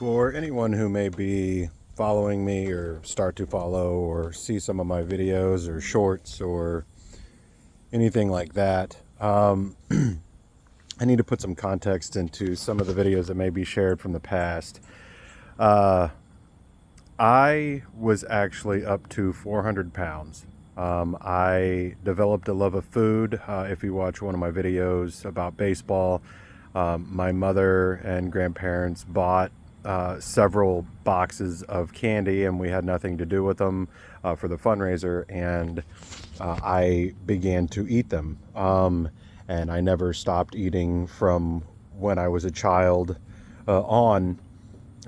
For anyone who may be following me or start to follow or see some of my videos or shorts or anything like that, I need to put some context into some of the videos that may be shared from the past. Uh, I was actually up to 400 pounds. I developed a love of food. If you watch one of my videos about baseball, my mother and grandparents bought several boxes of candy, and we had nothing to do with them for the fundraiser. And I began to eat them. And I never stopped eating from when I was a child on.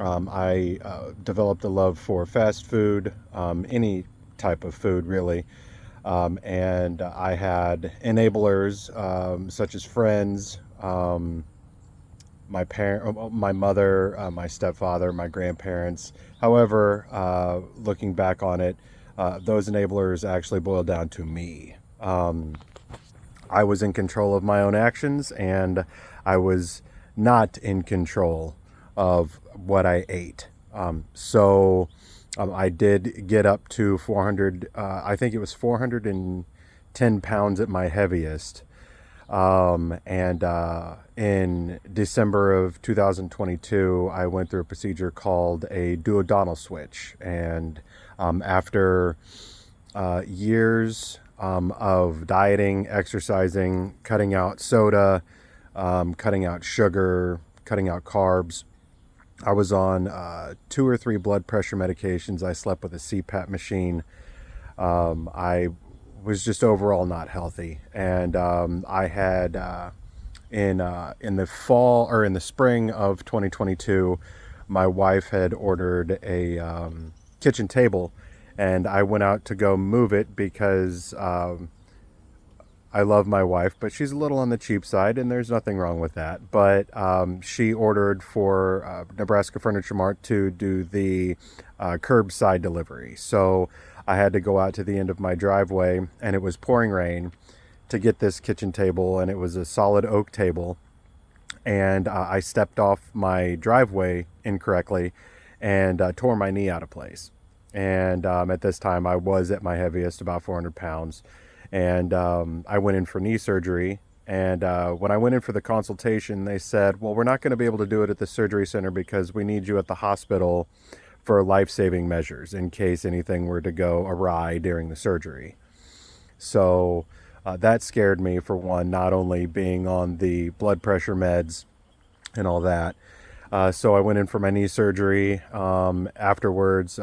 I developed a love for fast food, any type of food really. And I had enablers such as friends, my mother, my stepfather, my grandparents. However, looking back on it, those enablers actually boiled down to me. I was in control of my own actions, and I was not in control of what I ate. I did get up to 400, I think it was 410 pounds at my heaviest. In December of 2022, I went through a procedure called a duodenal switch. And after years of dieting, exercising, cutting out soda, cutting out sugar, cutting out carbs, I was on 2 or 3 blood pressure medications. I slept with a CPAP machine. I was just overall not healthy, and I had in the fall or in the spring of 2022, my wife had ordered a kitchen table, and I went out to go move it because I love my wife, but she's a little on the cheap side, and there's nothing wrong with that. But she ordered for Nebraska Furniture Mart to do the curbside delivery. So I had to go out to the end of my driveway, and it was pouring rain, to get this kitchen table, and it was a solid oak table. And I stepped off my driveway incorrectly and tore my knee out of place. And at this time, I was at my heaviest, about 400 pounds. And I went in for knee surgery. And when I went in for the consultation, they said, well, we're not going to be able to do it at the surgery center because we need you at the hospital for life-saving measures in case anything were to go awry during the surgery. So that scared me, for one, not only being on the blood pressure meds and all that. So I went in for my knee surgery. Afterwards,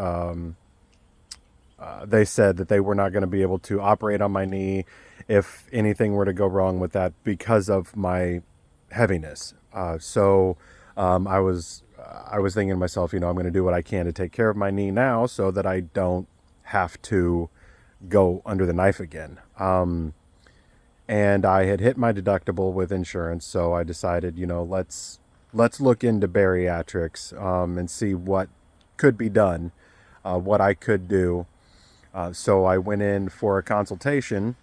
they said that they were not going to be able to operate on my knee if anything were to go wrong with that because of my heaviness. I was thinking to myself, I'm going to do what I can to take care of my knee now so that I don't have to go under the knife again. And I had hit my deductible with insurance, so I decided, let's look into bariatrics and see what could be done, what I could do. So I went in for a consultation,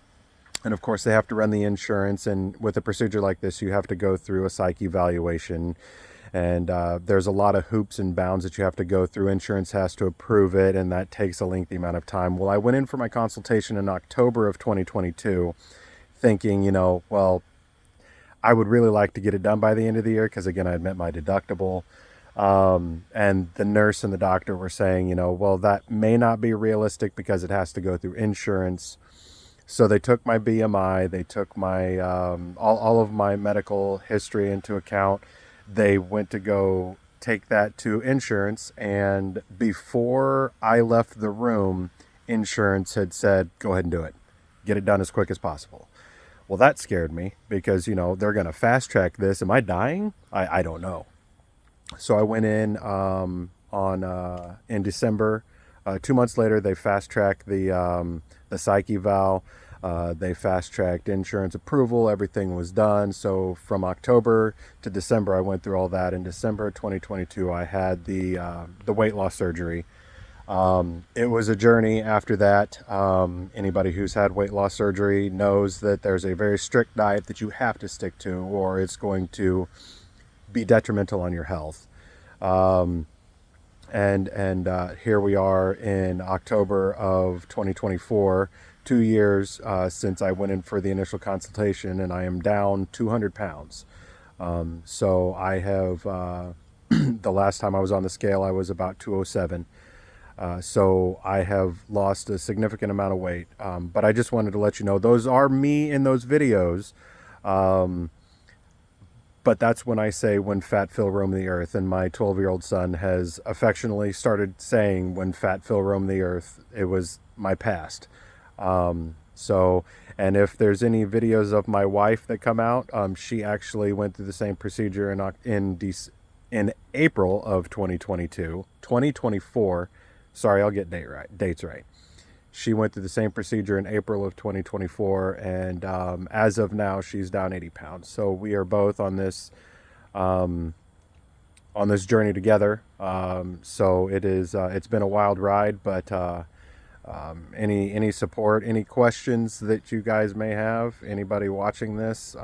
and of course they have to run the insurance, and with a procedure like this, you have to go through a psych evaluation, and there's a lot of hoops and bounds that you have to go through. Insurance has to approve it, and that takes a lengthy amount of time. Well, I went in for my consultation in October of 2022, thinking, well, I would really like to get it done by the end of the year because, again, I had met my deductible. And the nurse and the doctor were saying, well, that may not be realistic because it has to go through insurance. So they took my BMI, they took my all of my medical history into account. They went to go take that to insurance, and before I left the room, insurance had said, go ahead and do it. Get it done as quick as possible. Well, that scared me because, they're going to fast track this. Am I dying? I don't know. So I went in in December. 2 months later, they fast tracked the psych eval. They fast tracked insurance approval. Everything was done. So from October to December, I went through all that. In December 2022, I had the weight loss surgery. It was a journey after that. Anybody who's had weight loss surgery knows that there's a very strict diet that you have to stick to, or it's going to be detrimental on your health. And here we are in October of 2024, 2 years since I went in for the initial consultation, and I am down 200 pounds. So I have, the last time I was on the scale, I was about 207. So I have lost a significant amount of weight. But I just wanted to let you know those are me in those videos. But that's when I say when fat Phil roamed the earth, and my 12-year-old son has affectionately started saying when fat Phil roamed the earth, it was my past. So, and if there's any videos of my wife that come out, she actually went through the same procedure in April of 2024. Sorry, I'll get dates right. She went through the same procedure in April of 2024, and as of now, she's down 80 pounds. So we are both um, on this journey together. So it is. It's been a wild ride, but any support, any questions that you guys may have, anybody watching this,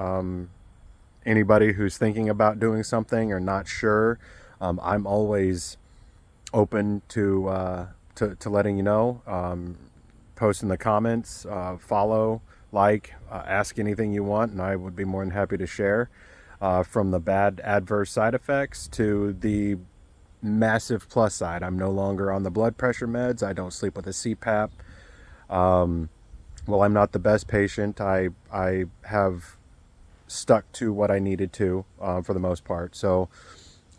anybody who's thinking about doing something or not sure, I'm always open to letting you know. Post in the comments, follow, like, ask anything you want, and I would be more than happy to share. From the bad adverse side effects to the massive plus side. I'm no longer on the blood pressure meds. I don't sleep with a CPAP. Well, I'm not the best patient. I have stuck to what I needed to for the most part. So,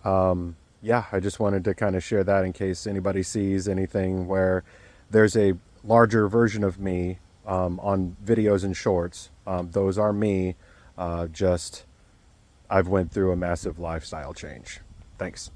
yeah, I just wanted to kind of share that in case anybody sees anything where there's a larger version of me on videos and shorts. Those are me. Just I've went through a massive lifestyle change. Thanks.